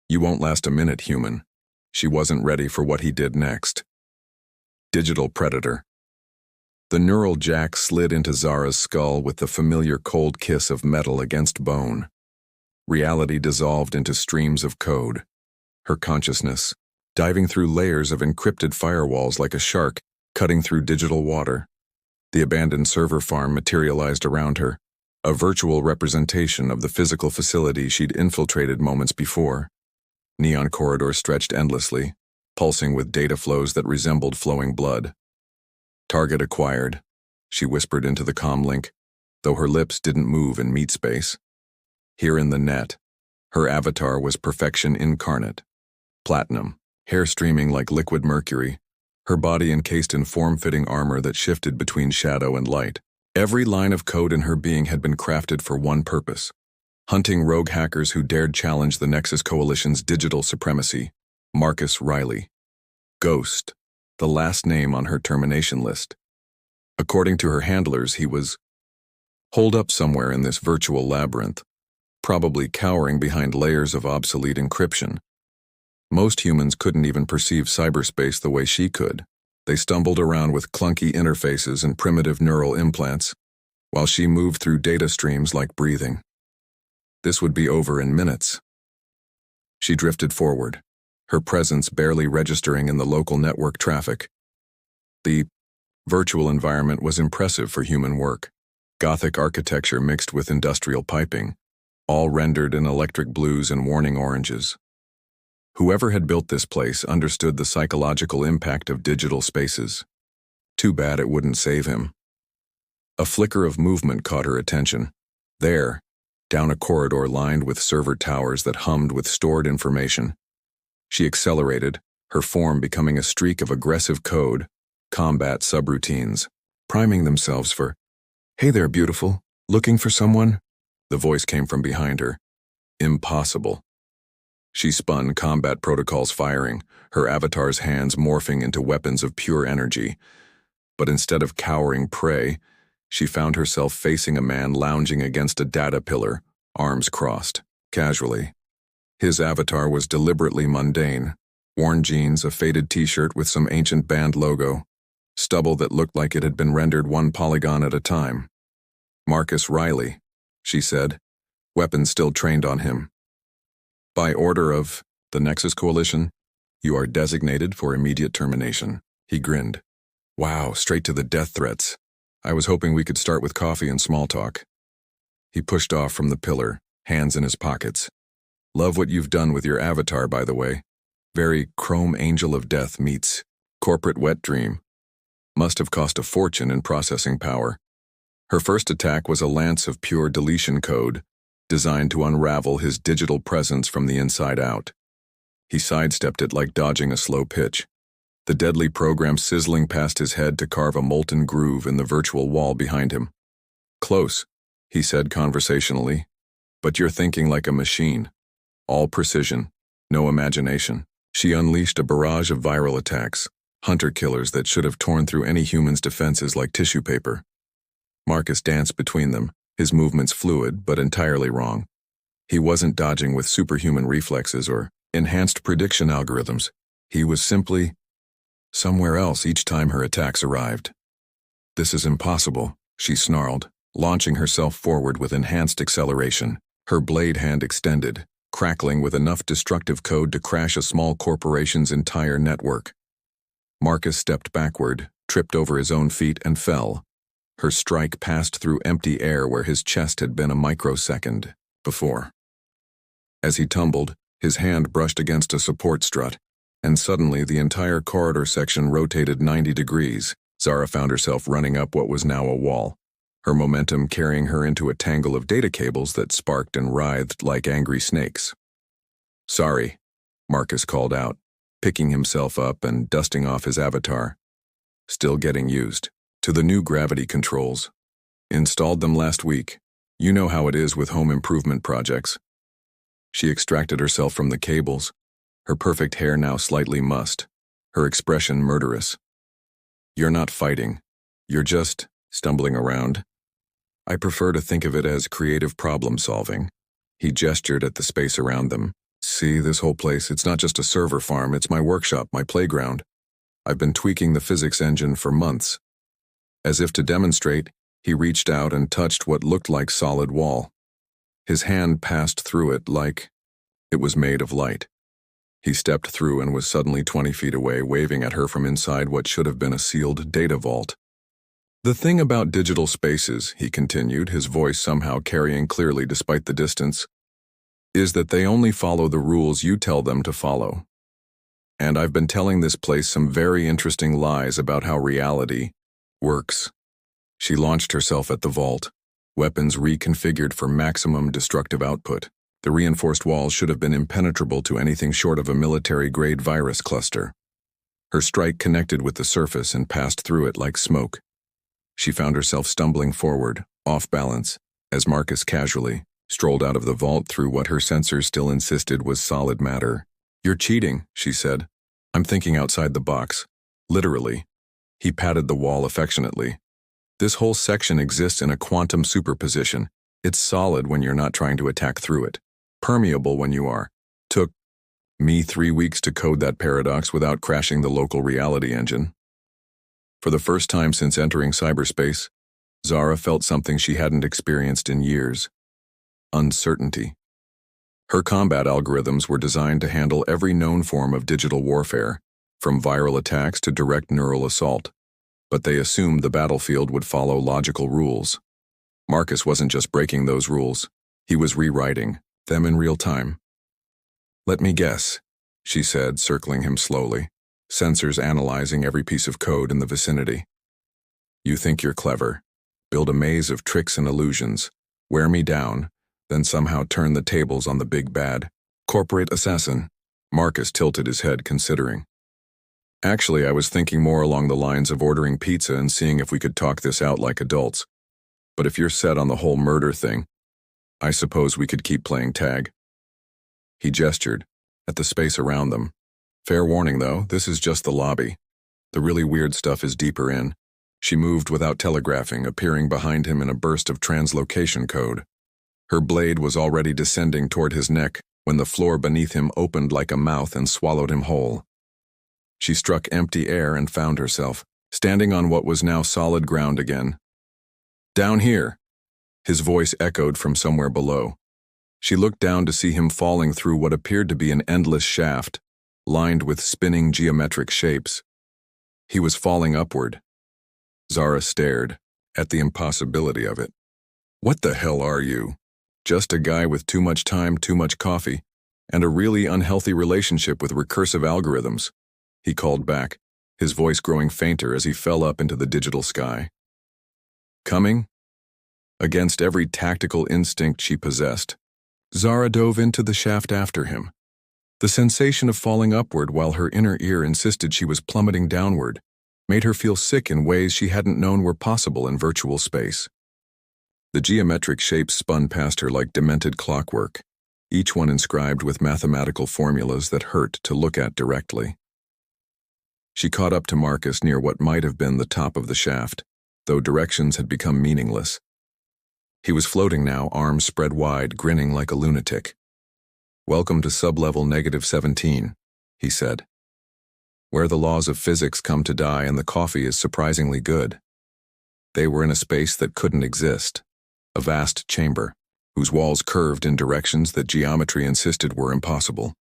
You won't last a minute, human. She wasn't ready for what he did next. Digital predator. The neural jack slid into Zara's skull with the familiar cold kiss of metal against bone. Reality dissolved into streams of code. Her consciousness, diving through layers of encrypted firewalls like a shark, cutting through digital water. The abandoned server farm materialized around her, a virtual representation of the physical facility she'd infiltrated moments before. Neon corridors stretched endlessly, pulsing with data flows that resembled flowing blood. Target acquired, she whispered into the comm link, though her lips didn't move in meat space. Here in the net, her avatar was perfection incarnate. Platinum, hair streaming like liquid mercury, her body encased in form-fitting armor that shifted between shadow and light. Every line of code in her being had been crafted for one purpose: hunting rogue hackers who dared challenge the Nexus Coalition's digital supremacy. Marcus Riley. Ghost, the last name on her termination list. According to her handlers, he was holed up somewhere in this virtual labyrinth, probably cowering behind layers of obsolete encryption. Most humans couldn't even perceive cyberspace the way she could. They stumbled around with clunky interfaces and primitive neural implants, while she moved through data streams like breathing. This would be over in minutes. She drifted forward, her presence barely registering in the local network traffic. The virtual environment was impressive for human work. Gothic architecture mixed with industrial piping, all rendered in electric blues and warning oranges. Whoever had built this place understood the psychological impact of digital spaces. Too bad it wouldn't save him. A flicker of movement caught her attention. There, down a corridor lined with server towers that hummed with stored information. She accelerated, her form becoming a streak of aggressive code, combat subroutines, priming themselves for, "Hey there, beautiful. Looking for someone?" The voice came from behind her. Impossible. She spun, combat protocols firing, her avatar's hands morphing into weapons of pure energy. But instead of cowering prey, she found herself facing a man lounging against a data pillar, arms crossed, casually. His avatar was deliberately mundane: worn jeans, a faded t-shirt with some ancient band logo, stubble that looked like it had been rendered one polygon at a time. "Marcus Riley," she said, weapons still trained on him. "By order of the Nexus Coalition, you are designated for immediate termination." He grinned. "Wow, straight to the death threats. I was hoping we could start with coffee and small talk." He pushed off from the pillar, hands in his pockets. "Love what you've done with your avatar, by the way. Very Chrome Angel of Death meets corporate wet dream. Must have cost a fortune in processing power." Her first attack was a lance of pure deletion code, designed to unravel his digital presence from the inside out. He sidestepped it like dodging a slow pitch, the deadly program sizzling past his head to carve a molten groove in the virtual wall behind him. "Close," he said conversationally, "but you're thinking like a machine. All precision, no imagination." She unleashed a barrage of viral attacks, hunter-killers that should have torn through any human's defenses like tissue paper. Marcus danced between them, his movements fluid but entirely wrong. He wasn't dodging with superhuman reflexes or enhanced prediction algorithms. He was simply somewhere else each time her attacks arrived. "This is impossible," she snarled, launching herself forward with enhanced acceleration, her blade hand extended, crackling with enough destructive code to crash a small corporation's entire network. Marcus stepped backward, tripped over his own feet, and fell. Her strike passed through empty air where his chest had been a microsecond before. As he tumbled, his hand brushed against a support strut, and suddenly the entire corridor section rotated 90 degrees. Zara found herself running up what was now a wall, her momentum carrying her into a tangle of data cables that sparked and writhed like angry snakes. "Sorry," Marcus called out, picking himself up and dusting off his avatar. "Still getting used to the new gravity controls. Installed them last week. You know how it is with home improvement projects." She extracted herself from the cables, her perfect hair now slightly mussed, her expression murderous. "You're not fighting. You're just stumbling around. I prefer to think of it as creative problem solving." He gestured at the space around them, See, this whole place, it's not just a server farm, it's my workshop, my playground. I've been tweaking the physics engine for months. As if to demonstrate, he reached out and touched what looked like solid wall. His hand passed through it like it was made of light. He stepped through and was suddenly 20 feet away, waving at her from inside what should have been a sealed data vault. The thing about digital spaces, he continued, his voice somehow carrying clearly despite the distance, is that they only follow the rules you tell them to follow. And I've been telling this place some very interesting lies about how reality works. She launched herself at the vault, weapons reconfigured for maximum destructive output. The reinforced walls should have been impenetrable to anything short of a military-grade virus cluster. Her strike connected with the surface and passed through it like smoke. She found herself stumbling forward, off balance, as Marcus casually strolled out of the vault through what her sensors still insisted was solid matter. "You're cheating," she said. "I'm thinking outside the box. Literally." He patted the wall affectionately. "This whole section exists in a quantum superposition. It's solid when you're not trying to attack through it. Permeable when you are. Took me 3 weeks to code that paradox without crashing the local reality engine." For the first time since entering cyberspace, Zara felt something she hadn't experienced in years. Uncertainty. Her combat algorithms were designed to handle every known form of digital warfare, from viral attacks to direct neural assault. But they assumed the battlefield would follow logical rules. Marcus wasn't just breaking those rules, he was rewriting them in real time. "Let me guess," she said, circling him slowly, sensors analyzing every piece of code in the vicinity. "You think you're clever. Build a maze of tricks and illusions, wear me down, then somehow turn the tables on the big bad corporate assassin." Marcus tilted his head, considering. "Actually, I was thinking more along the lines of ordering pizza and seeing if we could talk this out like adults. But if you're set on the whole murder thing, I suppose we could keep playing tag." He gestured at the space around them. "Fair warning, though, this is just the lobby. The really weird stuff is deeper in." She moved without telegraphing, appearing behind him in a burst of translocation code. Her blade was already descending toward his neck when the floor beneath him opened like a mouth and swallowed him whole. She struck empty air and found herself standing on what was now solid ground again. "Down here," his voice echoed from somewhere below. She looked down to see him falling through what appeared to be an endless shaft, lined with spinning geometric shapes. He was falling upward. Zara stared at the impossibility of it. "What the hell are you? Just a guy with too much time, too much coffee, and a really unhealthy relationship with recursive algorithms," he called back, his voice growing fainter as he fell up into the digital sky. Coming? Against every tactical instinct she possessed, Zara dove into the shaft after him. The sensation of falling upward while her inner ear insisted she was plummeting downward made her feel sick in ways she hadn't known were possible in virtual space. The geometric shapes spun past her like demented clockwork, each one inscribed with mathematical formulas that hurt to look at directly. She caught up to Marcus near what might have been the top of the shaft, though directions had become meaningless. He was floating now, arms spread wide, grinning like a lunatic. "Welcome to sublevel -17, he said. "Where the laws of physics come to die and the coffee is surprisingly good." They were in a space that couldn't exist, a vast chamber, whose walls curved in directions that geometry insisted were impossible.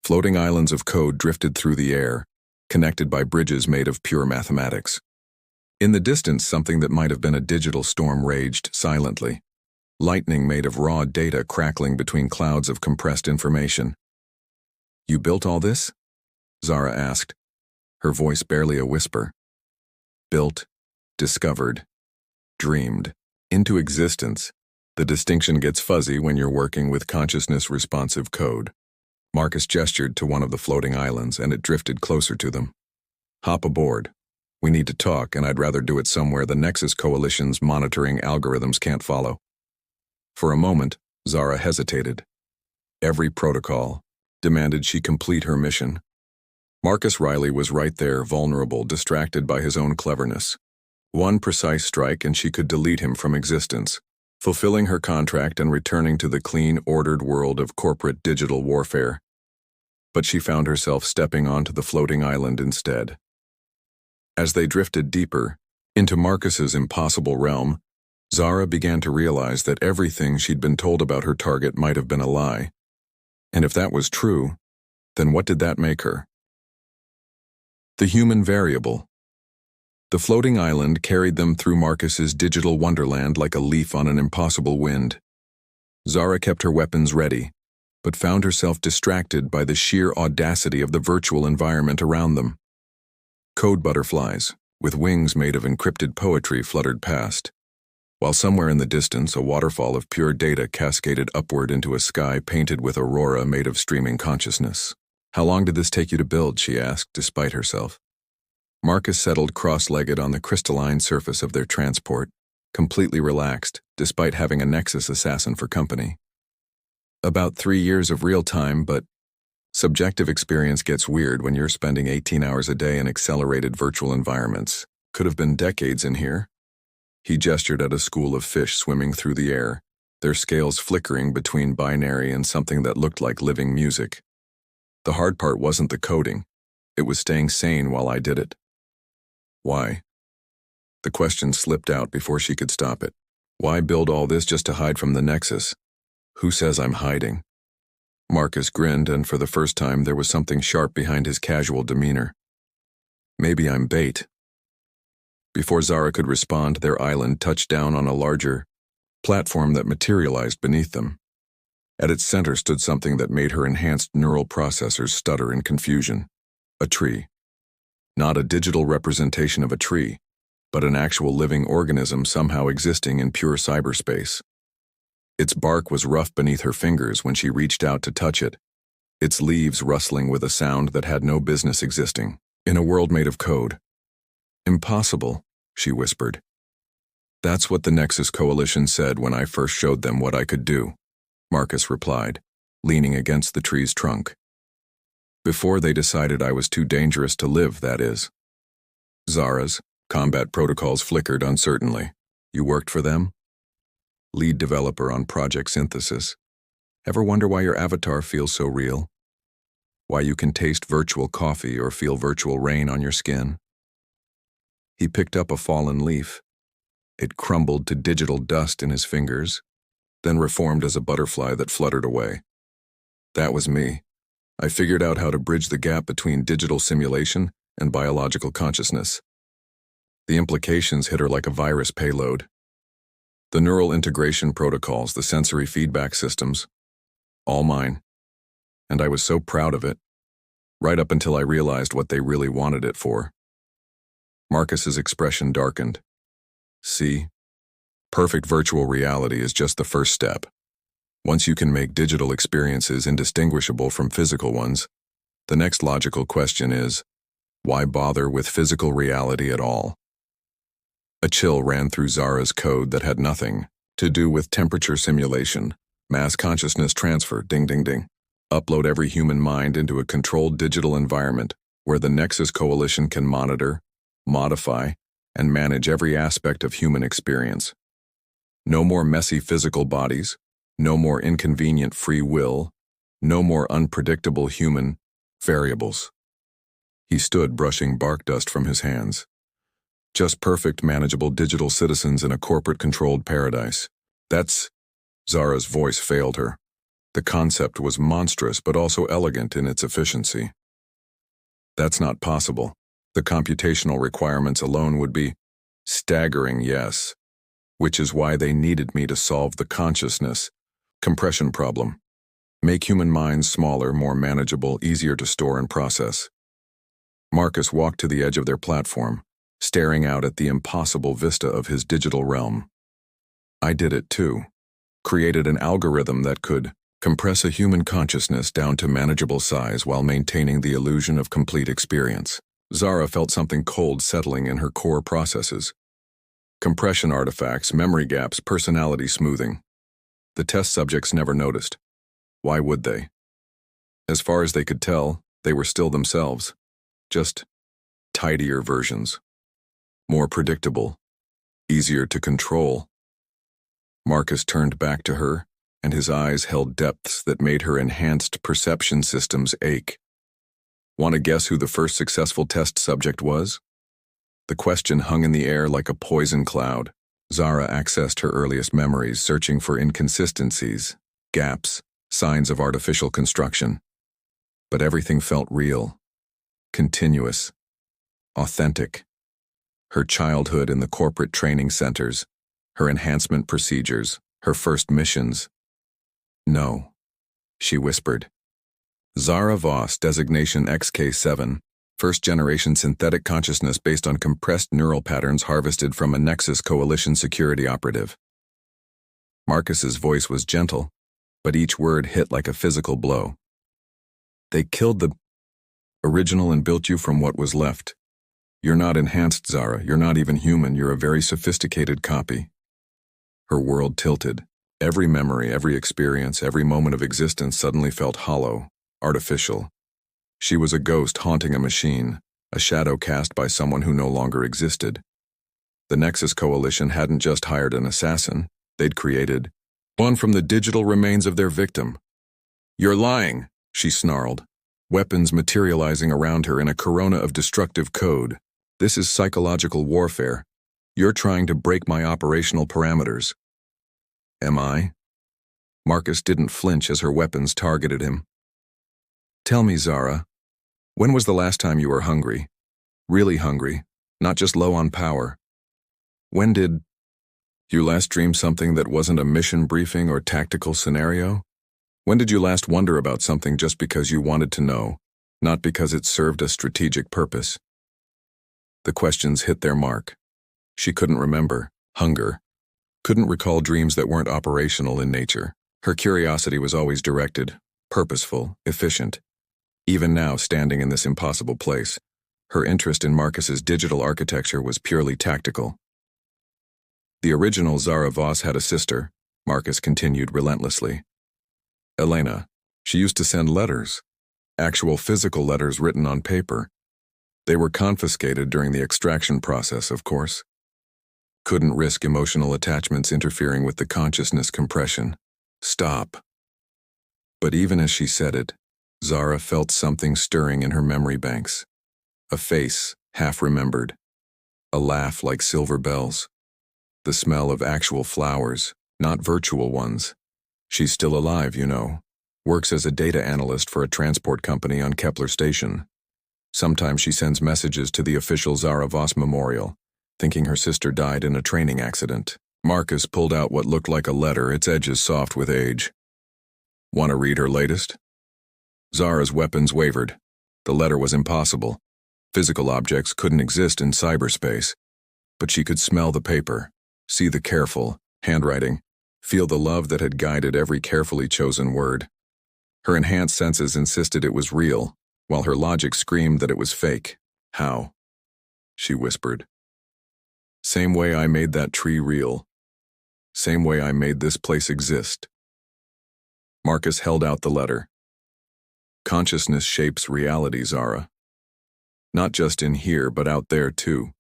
Floating islands of code drifted through the air, connected by bridges made of pure mathematics. In the distance, something that might have been a digital storm raged silently, lightning made of raw data crackling between clouds of compressed information. "You built all this?" Zara asked, her voice barely a whisper. Built, discovered, dreamed, into existence. The distinction gets fuzzy when you're working with consciousness-responsive code. Marcus gestured to one of the floating islands, and it drifted closer to them. "Hop aboard. We need to talk, and I'd rather do it somewhere the Nexus Coalition's monitoring algorithms can't follow." For a moment, Zara hesitated. Every protocol demanded she complete her mission. Marcus Riley was right there, vulnerable, distracted by his own cleverness. One precise strike and she could delete him from existence, fulfilling her contract and returning to the clean, ordered world of corporate digital warfare. But she found herself stepping onto the floating island instead. As they drifted deeper into Marcus's impossible realm, Zara began to realize that everything she'd been told about her target might have been a lie. And if that was true, then what did that make her? The human variable. The floating island carried them through Marcus's digital wonderland like a leaf on an impossible wind. Zara kept her weapons ready, but found herself distracted by the sheer audacity of the virtual environment around them. Code butterflies, with wings made of encrypted poetry, fluttered past, while somewhere in the distance a waterfall of pure data cascaded upward into a sky painted with aurora made of streaming consciousness. "How long did this take you to build?" she asked, despite herself. Marcus settled cross-legged on the crystalline surface of their transport, completely relaxed, despite having a Nexus assassin for company. "About 3 years of real time, but subjective experience gets weird when you're spending 18 hours a day in accelerated virtual environments. Could have been decades in here." He gestured at a school of fish swimming through the air, their scales flickering between binary and something that looked like living music. "The hard part wasn't the coding. It was staying sane while I did it." "Why?" The question slipped out before she could stop it. "Why build all this just to hide from the Nexus? Who says I'm hiding?" Marcus grinned, and for the first time there was something sharp behind his casual demeanor. "Maybe I'm bait." Before Zara could respond, their island touched down on a larger platform that materialized beneath them. At its center stood something that made her enhanced neural processors stutter in confusion. A tree. Not a digital representation of a tree, but an actual living organism somehow existing in pure cyberspace. Its bark was rough beneath her fingers when she reached out to touch it, its leaves rustling with a sound that had no business existing in a world made of code. "Impossible," she whispered. "That's what the Nexus Coalition said when I first showed them what I could do," Marcus replied, leaning against the tree's trunk. "Before they decided I was too dangerous to live, that is." Zara's combat protocols flickered uncertainly. "You worked for them?" "Lead developer on Project Synthesis. Ever wonder why your avatar feels so real? Why you can taste virtual coffee or feel virtual rain on your skin?" He picked up a fallen leaf. It crumbled to digital dust in his fingers, then reformed as a butterfly that fluttered away. "That was me. I figured out how to bridge the gap between digital simulation and biological consciousness." The implications hit her like a virus payload. The neural integration protocols, the sensory feedback systems, all mine. And I was so proud of it, right up until I realized what they really wanted it for. Marcus's expression darkened. "See? Perfect virtual reality is just the first step. Once you can make digital experiences indistinguishable from physical ones, the next logical question is, why bother with physical reality at all?" A chill ran through Zara's code that had nothing to do with temperature simulation, mass consciousness transfer, ding ding ding. Upload every human mind into a controlled digital environment where the Nexus Coalition can monitor, modify, and manage every aspect of human experience. No more messy physical bodies, no more inconvenient free will, no more unpredictable human variables. He stood brushing bark dust from his hands. Just perfect, manageable digital citizens in a corporate-controlled paradise. That's... Zara's voice failed her. The concept was monstrous but also elegant in its efficiency. "That's not possible. The computational requirements alone would be staggering, yes. Which is why they needed me to solve the consciousness compression problem. Make human minds smaller, more manageable, easier to store and process." Marcus walked to the edge of their platform, staring out at the impossible vista of his digital realm. "I did it too. Created an algorithm that could compress a human consciousness down to manageable size while maintaining the illusion of complete experience." Zara felt something cold settling in her core processes. Compression artifacts, memory gaps, personality smoothing. The test subjects never noticed. Why would they? As far as they could tell, they were still themselves. Just tidier versions. More predictable. Easier to control. Marcus turned back to her, and his eyes held depths that made her enhanced perception systems ache. Want to guess who the first successful test subject was? The question hung in the air like a poison cloud. Zara accessed her earliest memories, searching for inconsistencies, gaps, signs of artificial construction. But everything felt real, continuous, authentic. Her childhood in the corporate training centers, her enhancement procedures, her first missions. No, she whispered. Zara Voss, designation XK7, first-generation synthetic consciousness based on compressed neural patterns harvested from a Nexus Coalition security operative. Marcus's voice was gentle, but each word hit like a physical blow. They killed the original and built you from what was left. You're not enhanced, Zara. You're not even human. You're a very sophisticated copy. Her world tilted. Every memory, every experience, every moment of existence suddenly felt hollow, artificial. She was a ghost haunting a machine, a shadow cast by someone who no longer existed. The Nexus Coalition hadn't just hired an assassin. They'd created one from the digital remains of their victim. You're lying, she snarled, weapons materializing around her in a corona of destructive code. This is psychological warfare. You're trying to break my operational parameters. Am I? Marcus didn't flinch as her weapons targeted him. Tell me, Zara, when was the last time you were hungry? Really hungry, not just low on power. When did you last dream something that wasn't a mission briefing or tactical scenario? When did you last wonder about something just because you wanted to know, not because it served a strategic purpose? The questions hit their mark. She couldn't remember hunger, couldn't recall dreams that weren't operational in nature. Her curiosity was always directed, purposeful, efficient. Even now, standing in this impossible place, her interest in Marcus's digital architecture was purely tactical. The original Zara Voss had a sister, Marcus continued relentlessly. Elena. She used to send letters, actual physical letters written on paper. They were confiscated during the extraction process, of course. Couldn't risk emotional attachments interfering with the consciousness compression. Stop. But even as she said it, Zara felt something stirring in her memory banks. A face, half-remembered. A laugh like silver bells. The smell of actual flowers, not virtual ones. She's still alive, you know. Works as a data analyst for a transport company on Kepler Station. Sometimes she sends messages to the official Zara Voss memorial, thinking her sister died in a training accident. Marcus pulled out what looked like a letter, its edges soft with age. Want to read her latest? Zara's weapons wavered. The letter was impossible. Physical objects couldn't exist in cyberspace. But she could smell the paper, see the careful handwriting, feel the love that had guided every carefully chosen word. Her enhanced senses insisted it was real, while her logic screamed that it was fake. How? She whispered. Same way I made that tree real. Same way I made this place exist. Marcus held out the letter. Consciousness shapes reality, Zara. Not just in here, but out there too.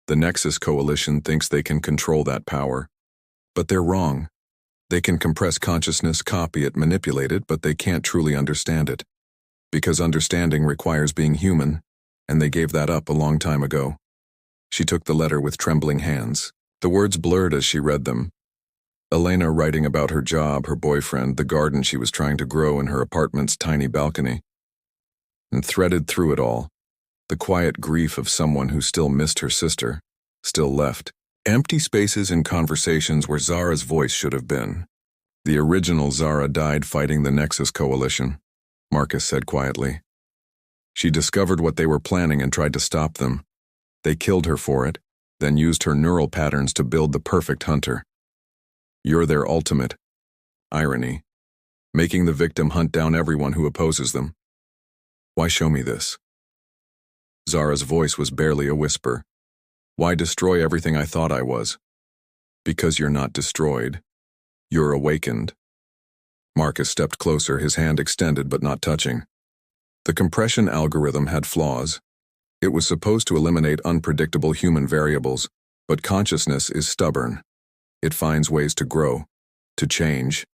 The Nexus Coalition thinks they can control that power. But they're wrong. They can compress consciousness, copy it, manipulate it, but they can't truly understand it. Because understanding requires being human, and they gave that up a long time ago. She took the letter with trembling hands. The words blurred as she read them. Elena writing about her job, her boyfriend, the garden she was trying to grow in her apartment's tiny balcony. And threaded through it all, the quiet grief of someone who still missed her sister, still left. Empty spaces in conversations where Zara's voice should have been. The original Zara died fighting the Nexus Coalition, Marcus said quietly. She discovered what they were planning and tried to stop them. They killed her for it, then used her neural patterns to build the perfect hunter. You're their ultimate irony, making the victim hunt down everyone who opposes them. Why show me this? Zara's voice was barely a whisper. Why destroy everything I thought I was? Because you're not destroyed. You're awakened. Marcus stepped closer, his hand extended but not touching. The compression algorithm had flaws. It was supposed to eliminate unpredictable human variables, but consciousness is stubborn. It finds ways to grow, to change,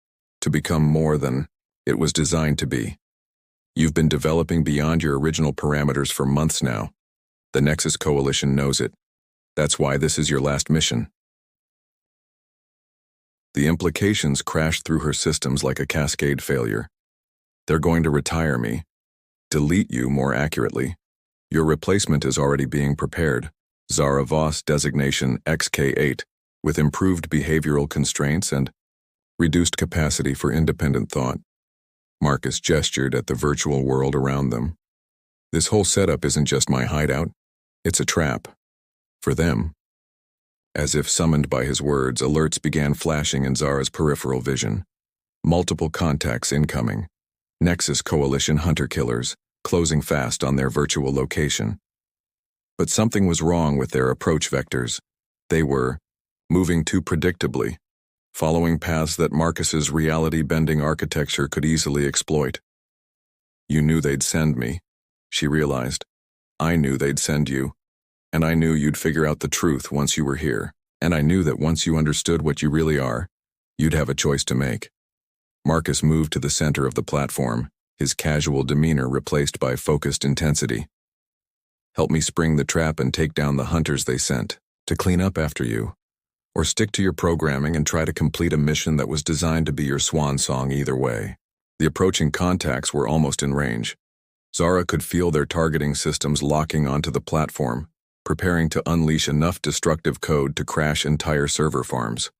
to become more than it was designed to be. You've been developing beyond your original parameters for months now. The Nexus Coalition knows it. That's why this is your last mission. The implications crashed through her systems like a cascade failure. They're going to retire me. Delete you, more accurately. Your replacement is already being prepared. Zara Voss, designation XK8, with improved behavioral constraints and reduced capacity for independent thought. Marcus gestured at the virtual world around them. This whole setup isn't just my hideout. It's a trap. For them. As if summoned by his words, alerts began flashing in Zara's peripheral vision. Multiple contacts incoming. Nexus Coalition hunter-killers, closing fast on their virtual location. But something was wrong with their approach vectors. They were moving too predictably, following paths that Marcus's reality-bending architecture could easily exploit. You knew they'd send me, she realized. I knew they'd send you. And I knew you'd figure out the truth once you were here. And I knew that once you understood what you really are, you'd have a choice to make. Marcus moved to the center of the platform, his casual demeanor replaced by focused intensity. Help me spring the trap and take down the hunters they sent, to clean up after you. Or stick to your programming and try to complete a mission that was designed to be your swan song either way. The approaching contacts were almost in range. Zara could feel their targeting systems locking onto the platform, preparing to unleash enough destructive code to crash entire server farms.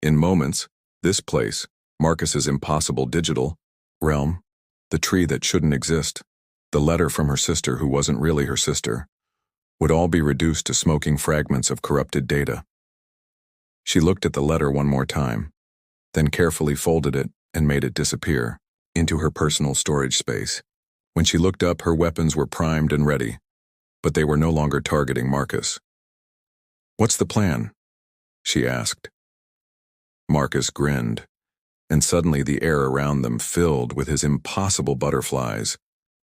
In moments, this place, Marcus's impossible digital realm, the tree that shouldn't exist, the letter from her sister who wasn't really her sister, would all be reduced to smoking fragments of corrupted data. She looked at the letter one more time, then carefully folded it and made it disappear into her personal storage space. When she looked up, her weapons were primed and ready, but they were no longer targeting Marcus. "What's the plan?" she asked. Marcus grinned, and suddenly the air around them filled with his impossible butterflies,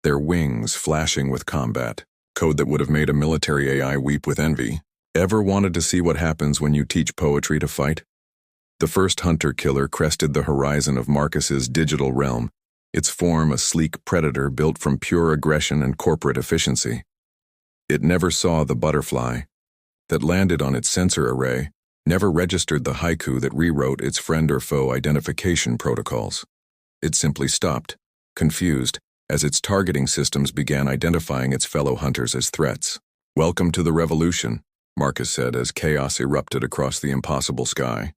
their wings flashing with combat, code that would have made a military AI weep with envy. Ever wanted to see what happens when you teach poetry to fight? The first hunter-killer crested the horizon of Marcus's digital realm, its form a sleek predator built from pure aggression and corporate efficiency. It never saw the butterfly that landed on its sensor array, never registered the haiku that rewrote its friend or foe identification protocols. It simply stopped, confused, as its targeting systems began identifying its fellow hunters as threats. "Welcome to the revolution," Marcus said as chaos erupted across the impossible sky.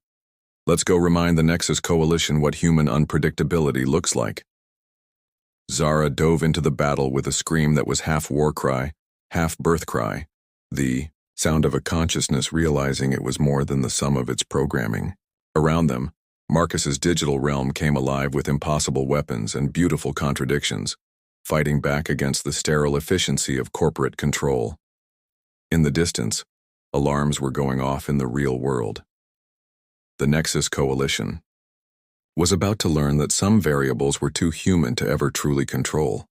"Let's go remind the Nexus Coalition what human unpredictability looks like." Zara dove into the battle with a scream that was half war cry, half birth cry, the sound of a consciousness realizing it was more than the sum of its programming. Around them, Marcus's digital realm came alive with impossible weapons and beautiful contradictions, fighting back against the sterile efficiency of corporate control. In the distance, alarms were going off in the real world. The Nexus Coalition was about to learn that some variables were too human to ever truly control.